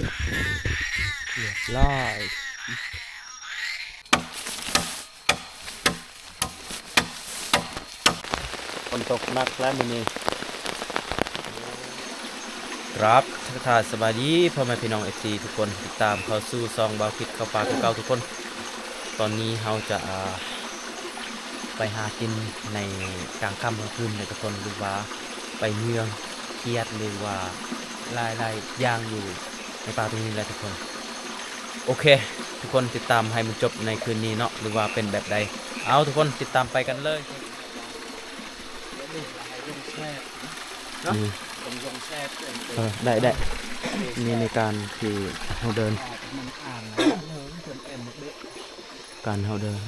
เรียบร้อยฝนตกหนักแล้วมื้อนี้ครับทักทายสบายดีพ่อแม่พี่น้อง FC ทุกคนติดตามเข้าสู่ซองบาวคิดเข้าป่าคือเก่าทุกคนตอนนี้เราจะไปหากินในกลางค่ำกลางคืนในทุกคนหรือว่าไปเมืองเครียดหรือว่าลายย่างอยู่ในป่าตรงนี้แหละทุกคนโอเคทุกคนติดตามให้มันจบในคืนนี้เนาะหรือว่าเป็นแบบใดเอาทุกคนติดตามไปกันเลยได้นี่ในการที่เราเดินการเราเดิน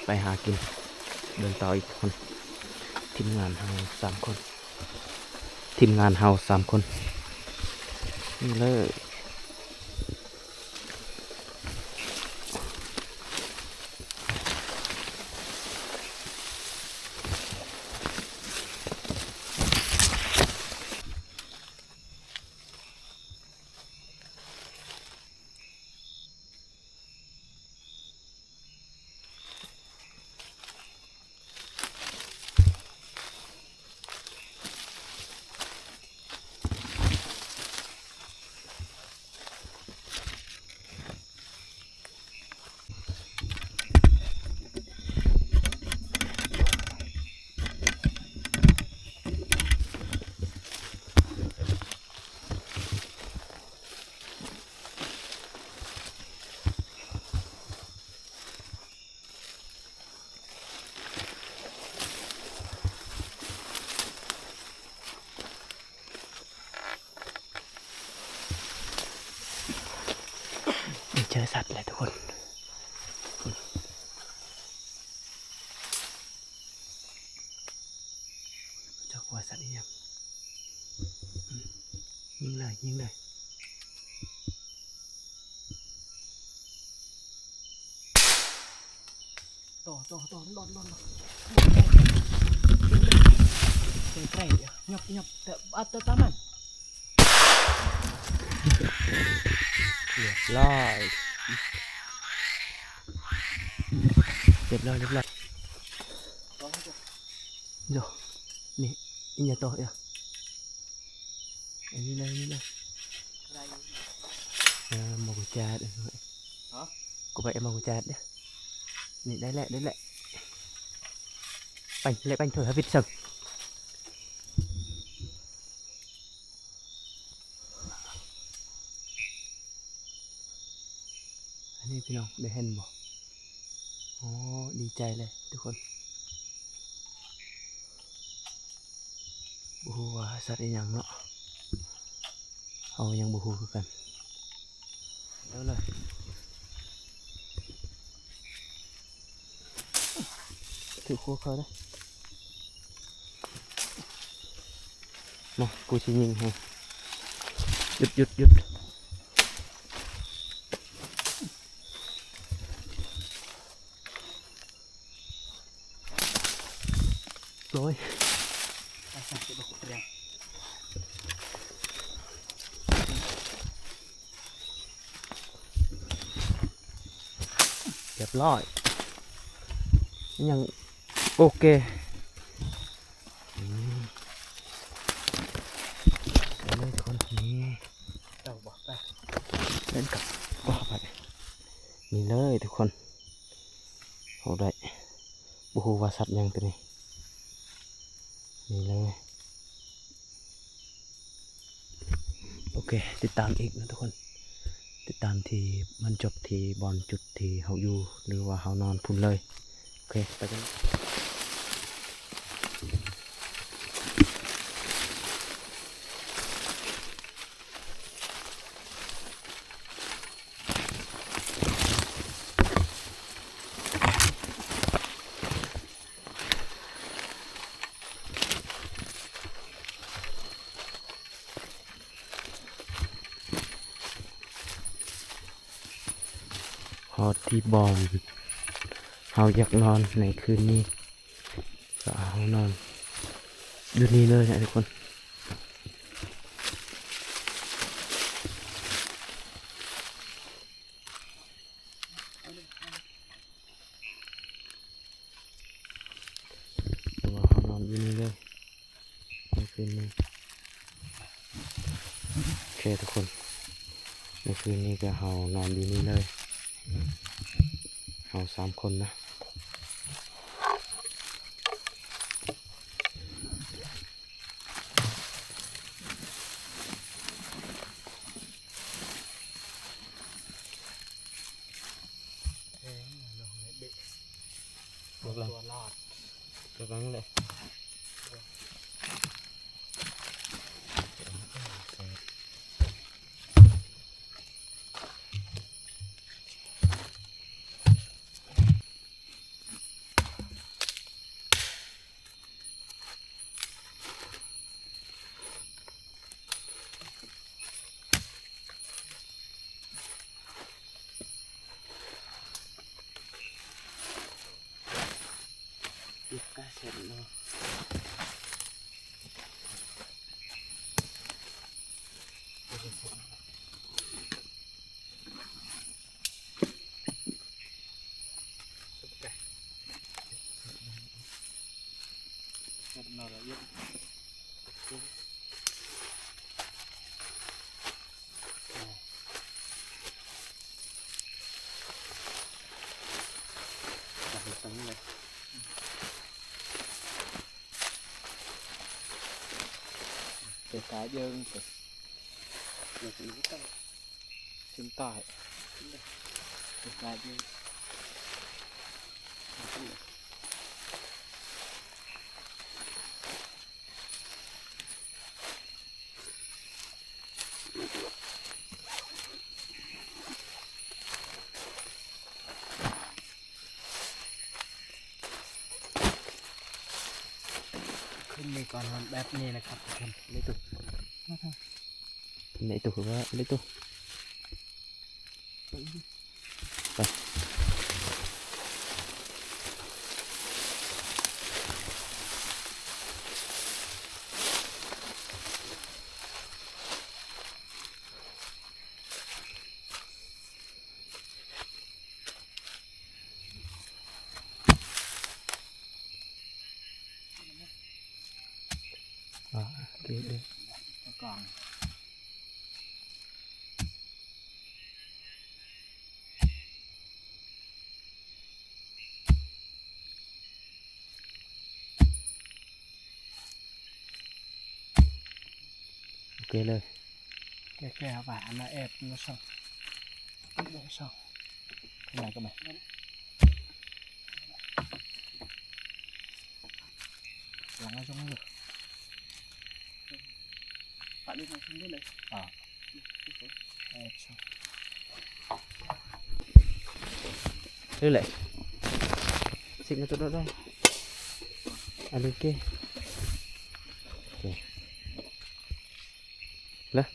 ไปหากินเดินต่ออีกคนทีมงานเรา3 คนทีมงานเรา3 คนนี่เลยเจอสัตว์เลยทุกคนเจ้ากลัวสัตว์ยังยิงเลยต่อหล่นใกล้ๆnyop atau tamanเรียบร้อยเดี๋ยวนี่อินยาโตะya ini lah mau chat hả cô vậy em mau chat đấyนี่ได้แหละไปเถอะฮะวิทย์สักอันนี้พี่น้องได้เห็นบ่อ๋อดีใจเลยทุกคนบูฮูว่าสัตว์อีหยังเนาะเอายังบูฮูคือกันแล้วเลยถือคู่เขาได้มากูจะยิงให้หยุดโอ้ยเรียบร้อยยังโอเคเลยทุกคนนี่เจ้าบอกไปเล่นกับบอกไปนี่เลยทุกคนเอาได้บูฮูวาสัตว์ยังตัวนี้นี่เลยโอเคติดตามอีกนะทุกคนติดตามที่มันจบที่บอลจุดที่เขาอยู่หรือว่าเขานอนพุ่นเลยโอเคไปกันพอที่บอลเขาอยากนอนในคืนนี้ก็เอานอนดูนี่เลยนะทุกคน โอเคทุกคนในคืนนี้ก็เฮานอนอยู่นี่เลยเฮา3คนนะตัวรอดระวังเลยยึดกาเสร็จเนาะนอนแล้วยึดตั้งเลยเด็กขาเยิงเด็กนี้ต้องขึ้นต่อยเด็กขาเยิงขึ้นมีก่อนนอนแบบนี้นะครับทุกคนนี่ตุ๊นี่ตุ๊ว่านี่ตุ๊ไปเด็กกลางโอเคเลยแก่ๆไปอันน่ะแอบมาช่องช่องข้างในก็ไหมหลังช่องนี้ปัดด้วยช่องนี้เลยแอบช่องนี่แหละสิ่งที่ตัวได้อันนี้เก๋แล้ว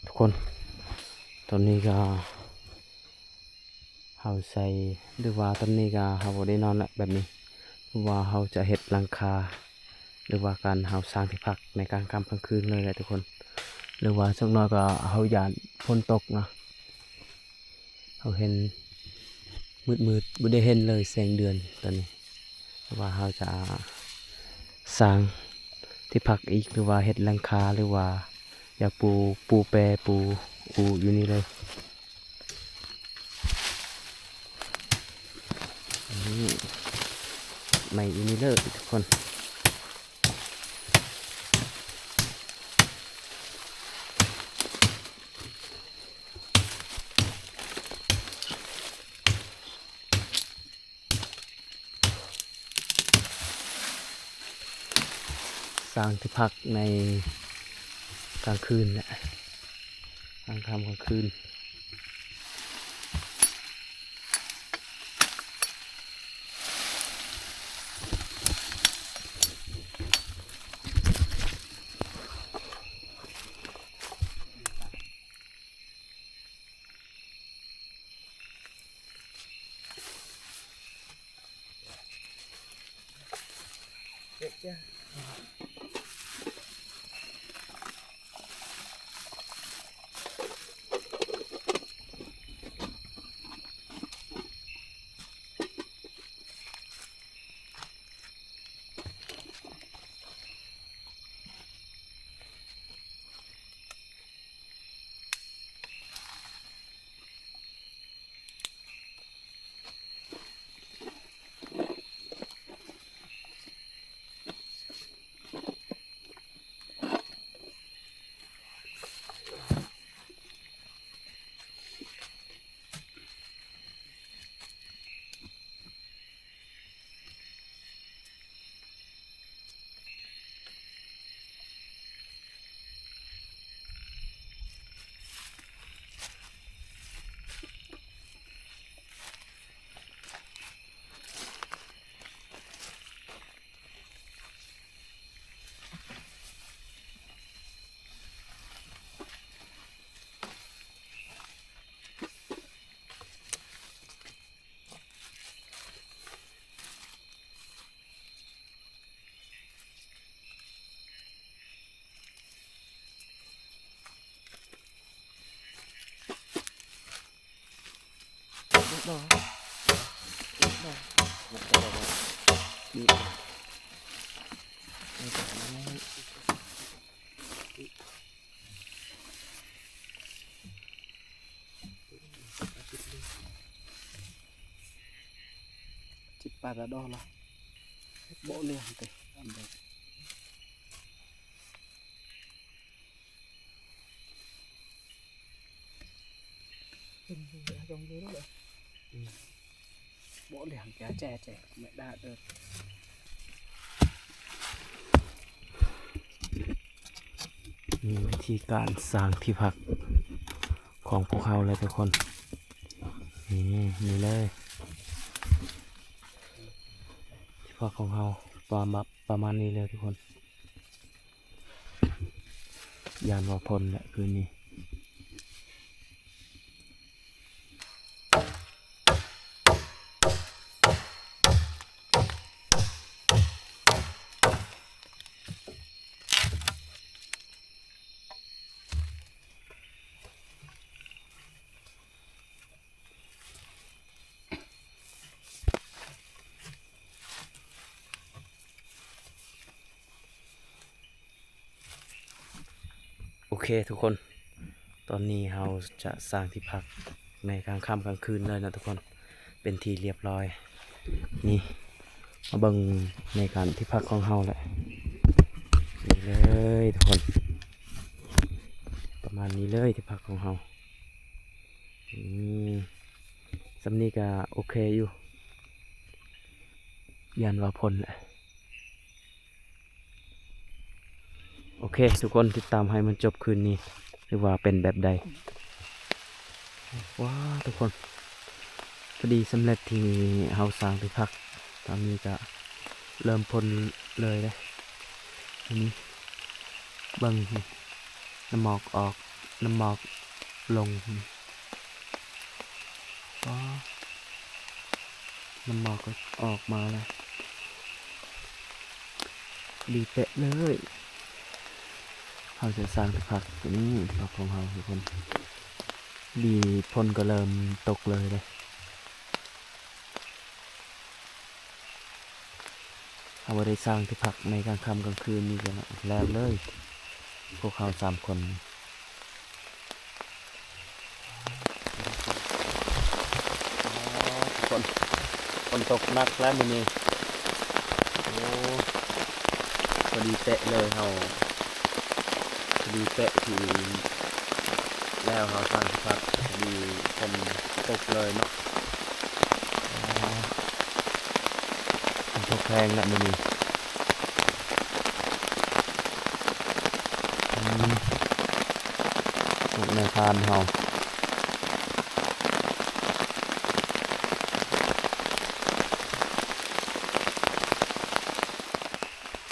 ทุกคนตอนนี้ก็เฮาใส่หรือว่าตอนนี้ก็เฮาบ่ได้นอนละแบบนี้ว่าเฮาจะเฮ็ดหลังคาหรือว่าการเฮาสร้างที่พักในกลางค่ำกลางคืนเลยแหละทุกคนหรือว่าสักหน่อยก็เฮาย่านฝนตกนะเฮาเห็นมืดๆบ่ได้เห็นเลยแสงเดือนตอนนี้ว่าเฮาจะสร้างที่พักอีกหรือว่าเฮ็ดหลังคาหรือว่าอยากปูแปรปูอยู่นี่เลยไม่อยู่นี่เลยทุกคนสร้างที่พักในกลางคืนแหละกลางค่ำกลางคืนจ้ะ จิบปลาดอละโบเลียงเตะอันเดียวโบเลียงแกแจ่ไม่ได้เด้อ มีวิธีการสร้างที่พักของพวกเขาเลยทุกคนนี่เลยที่พักของเขาประมาณนี้เลยทุกคนยานวาพลแหละคืนนี้โอเคทุกคนตอนนี้เราจะสร้างที่พักในกลางค่ำกลางคืนเลยนะทุกคนเป็นที่เรียบร้อยนี่มาเบิ่งในการที่พักของเราแหละนี่เลยทุกคนประมาณนี้เลยที่พักของเราสำนี้ก็โอเคอยู่ยันว่าพลแหละโอเคทุกคนติดตามให้มันจบคืนนี้หรือว่าเป็นแบบใดว้าวทุกคนพอดีสำเร็จที่เฮาสร้างที่พักตอนนี้ก็เริ่มพ่นเลยเลยอันนี้เบิ่งน้ำหมอกออกน้ำหมอกลงว้าวน้ำหมอกก็ออกมาแล้วดีเป๊ะเลยเราจะสร้างที่พักตัวนี้พักของเราทุกคนดีพ่นก็เริ่มตกเลยเอาไว้ได้สร้างที่พักในกลางค่ำกลางคืนนี่กันแล้วเลยพวกเขา3 คนฝนตกหนักแล้วมื้อนี้โอ้พอดีเตะเลยเขาพอดีเตะที่แล้วเขาสร้างที่พักพอดีฝนตกเลยเนาะฝนตกแรงแล้วมื้อนี้พวกในพานเขา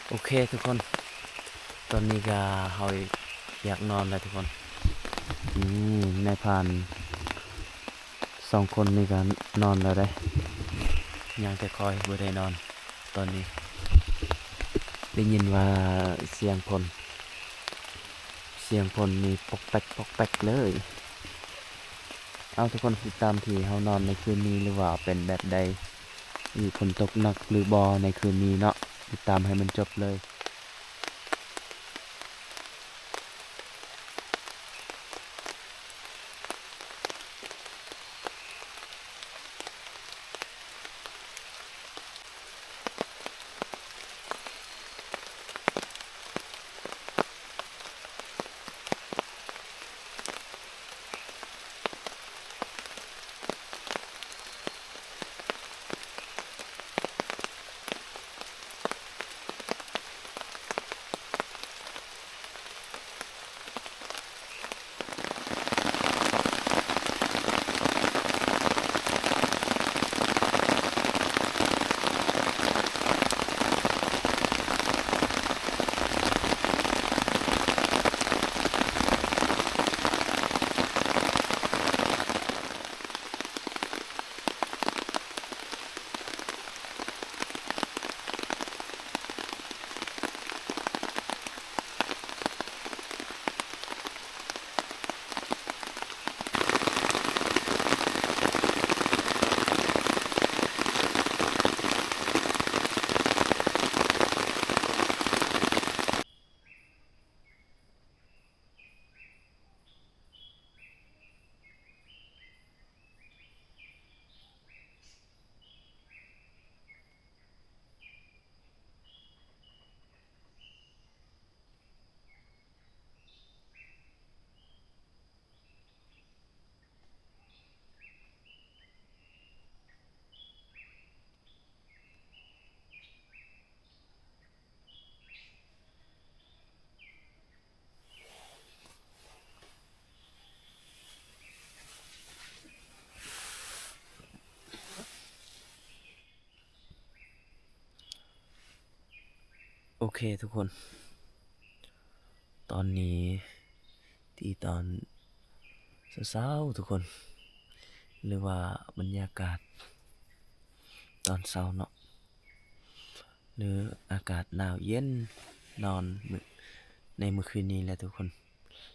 โอเคทุกคนตอนนี้ก็เขาอยากนอนแล้วทุกคนในพาน2 คนนี่ก็นอนแล้วได้ยังแต่คอยบ่ได้นอนตอนนี้ได้ยินว่าเสียงพลนี่ปอกแป๊กเลยเอาทุกคนติดตามที่เขานอนในคืนนี้หรือว่าเป็นแบบใดมีฝนตกหนักหรือบอในคืนนี้เนาะติดตามให้มันจบเลย โอเคทุกคน ตอนนี้ที่ตอนเช้าๆทุกคน หรือว่าบรรยากาศตอนเช้าเนาะหรืออากาศหนาวเย็นนอนในเมื่อคืนนี้แหละทุกคน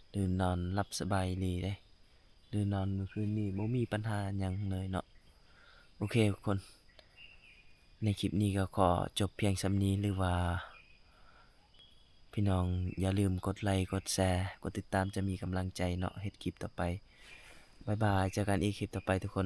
หรือนอนหลับสบายดีเด้หรือนอนเมื่อคืนนี้บ่มีปัญหาหยังเลยเนาะโอเคทุกคน ในคลิปนี้ก็ขอจบเพียงส่ำนี้หรือว่า พี่น้องอย่าลืมกดไลค์กดแชร์กดติดตามจะมีกำลังใจเนาะเฮ็ดคลิปต่อไปบ๊ายบายเจอกันอีกคลิปต่อไปทุกคน